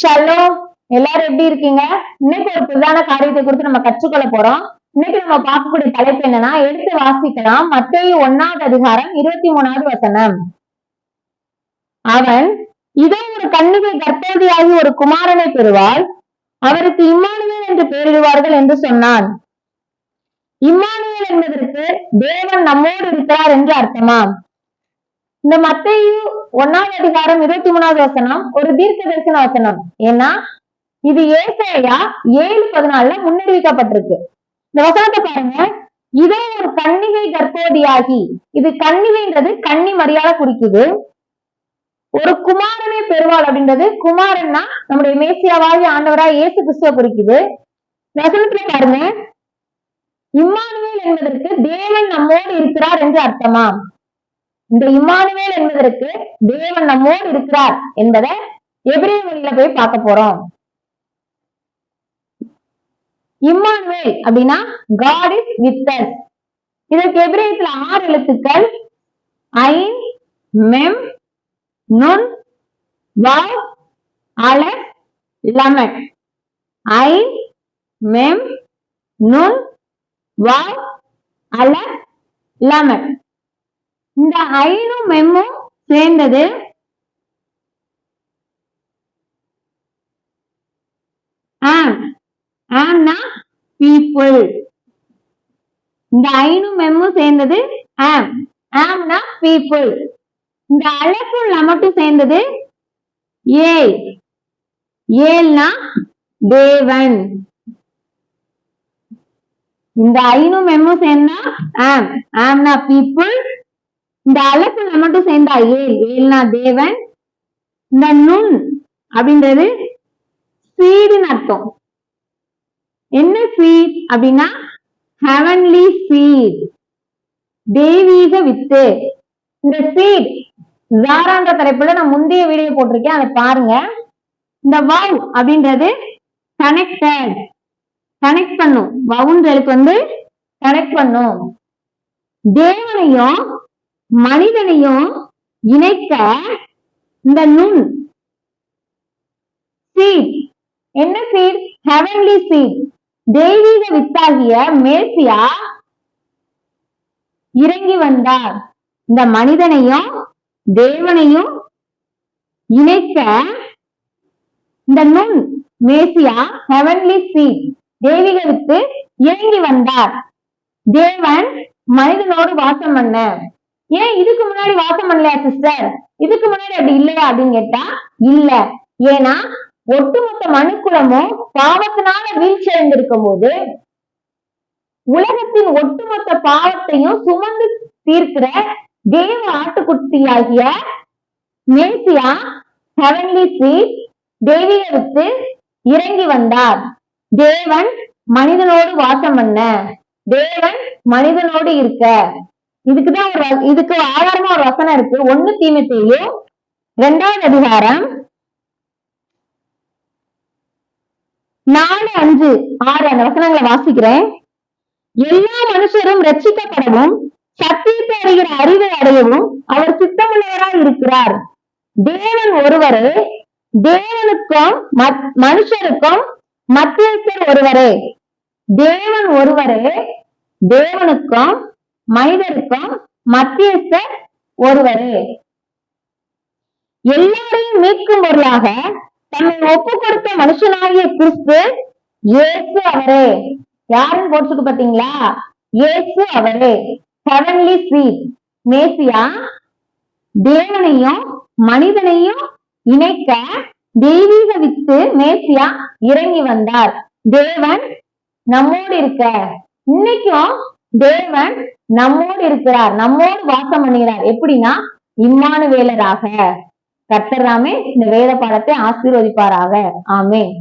Shalom. எல்லாரும் எப்படி இருக்கீங்க? இன்னைக்கு ஒரு புதிதான காரியத்தை குறித்து நம்ம கற்றுக்கொள்ள போறோம். இன்னைக்கு நம்ம பார்க்கக்கூடிய தலைப்பு என்னன்னா, எடுத்து வாசிக்கலாம். மத்தேயு 1வது அதிகாரம் 23வது வசனம். அவன் இதோ ஒரு கன்னிகை கர்ப்பவதியாகி ஒரு குமாரனை பெறுவாள், அவருக்கு இம்மானுவேல் என்று பெயரிடுவார்கள் என்று சொன்னான். இம்மானுவேல் என்பதற்கு தேவன் நம்மோடு இருக்கிறார் என்று அர்த்தமாம். இந்த மத்தேயு 1வது அதிகாரம் 23வது வசனம் ஒரு தீர்க்க தரிசன வசனம். ஏன்னா இது ஏசாயா 7:14 முன்னறிவிக்கப்பட்டிருக்கு. இந்த வசனத்தை பாருங்க. இதோ ஒரு கன்னிகை கர்ப்பவதியாகி, இது கன்னிகைன்றது கன்னி மரியாதை குறிக்குது. ஒரு குமாரனை பெறுவாள் அப்படின்றது குமாரன்னா நம்முடைய மேசியாவாகி ஆண்டவராய் இயேசு கிறிஸ்துவை குறிக்குது. வசனத்துல பாருங்க, இம்மானுவேல் என்பதற்கு தேவன் நம்மோடு இருக்கிறார் என்று அர்த்தமாம். இந்த இம்மானுவேல் என்பதற்கு தேவன் நம்மோடு இருக்கிறார் என்பதை எபிரேய மொழியில போய் பார்க்க போறோம். இம்மானுவேல் அப்படின்னா God is with us. இதற்கு எபிரேயத்துல 6 எழுத்துக்கள்: ஐன், மெம், நுன், வாவ், அலெப், லமட். ஐன், மெம், நுன், வாவ், அலெப், லமட். இந்த ஐனும் மெம்மும் சேர்ந்தது ஆம்னா பீப்புள். இந்த ஐனும் மெம்மும் சேர்ந்தது ஆம்னா பீப்புள். இந்த அலெப்பும் லமட்டும் சேர்ந்தது ஏல்னா தேவன். இந்த ஐனும் மெம்மும் சேர்ந்தா ஆம்னா பீப்புள். இந்த அலப்பு மட்டும் சேர்ந்தா ஏல்னா தேவன். இந்த நுண் அப்படின்றது சீடுன்னு அர்த்தம். என்ன சீட் அப்படின்னா ஹெவன்லி சீட், தெய்வீக வித்து. இந்த சீட் ஜாரான்ற தலைப்புல நான் முந்தைய வீடியோ போட்டிருக்கேன், அதை பாருங்க. இந்த வவ் அப்படின்றது கனெக்டட், கனெக்ட் பண்ணும். வவுன்ற எழுத்து கனெக்ட் பண்ணும். தேவனையும் மனிதனையும் இணைக்க இந்த நுண் சீட். என்ன சீட்? ஹெவன்லி சீட், தெய்வீக வித்தாகிய மேசியா இறங்கி வந்தார். இந்த மனிதனையும் தேவனையும் இணைக்க இந்த நுண் மேசியா ஹெவன்லி சீட், தெய்வீக வித்து இறங்கி வந்தார். தேவன் மனிதனோடு வாசம் பண்ண. ஏன் இதுக்கு முன்னாடி வாசம் பண்ணலையா சிஸ்டர்? இதுக்கு முன்னாடி அப்படி இல்லையா அப்படின்னு கேட்டா இல்ல. ஏன்னா ஒட்டுமொத்த மனுக்குலமும் பாவத்தினால வீழ்ச்சி அடைந்திருக்கும் போது உலகத்தின் ஒட்டுமொத்த பாவத்தையும் சுமந்து தீர்க்கிற தேவ ஆட்டுக்குட்டியாகிய மேசியா ஹெவன்லி சீட், தெய்வீக வித்து இறங்கி வந்தார். தேவன் மனிதனோடு வாசம் பண்ண, தேவன் மனிதனோடு இருக்க. இதுக்குதான் இதுக்கு ஆதாரமா ஒரு வசனம் இருக்கு. 1 தீமோத்தேயு 2வது அதிகாரம் 4, 5, 6 அந்த வசனங்களை வாசிக்கிறேன். எல்லா மனுஷரும் ரட்சிக்கப்படவும் சத்தியத்தை அறிகிற அறிவை அடையவும் அவர் சித்தமுள்ளவராய் இருக்கிறார். தேவன் ஒருவரே, தேவனுக்கும் மனுஷருக்கும் மத்தியஸ்தர் ஒருவரே. தேவன் ஒருவரே, தேவனுக்கும் மனிதருக்கும் மத்தியஸ்தர் ஒருவரே. எல்லாரையும் மீட்கும் பொருளாக தன்னை ஒப்பு கொடுத்த மனுஷனாகிய கிறிஸ்து இயேசு அவரே. யாருன்னு போட்டுக்கு பாத்தீங்களா? இயேசு அவரே. ஹெவன்லி சீட் மேசியா தேவனையும் மனிதனையும் இணைக்க தெய்வீக வித்து மேசியா இறங்கி வந்தார். தேவன் நம்மோடு இருக்க. இன்னைக்கும் தேவன் நம்மோடு இருக்கிறார், நம்மோடு வாசம் பண்ணுகிறார். எப்படின்னா இம்மானுவேலராக. கர்த்தர் தாமே இந்த வேத பாடத்தை ஆசீர்வதிப்பாராக. ஆமென்.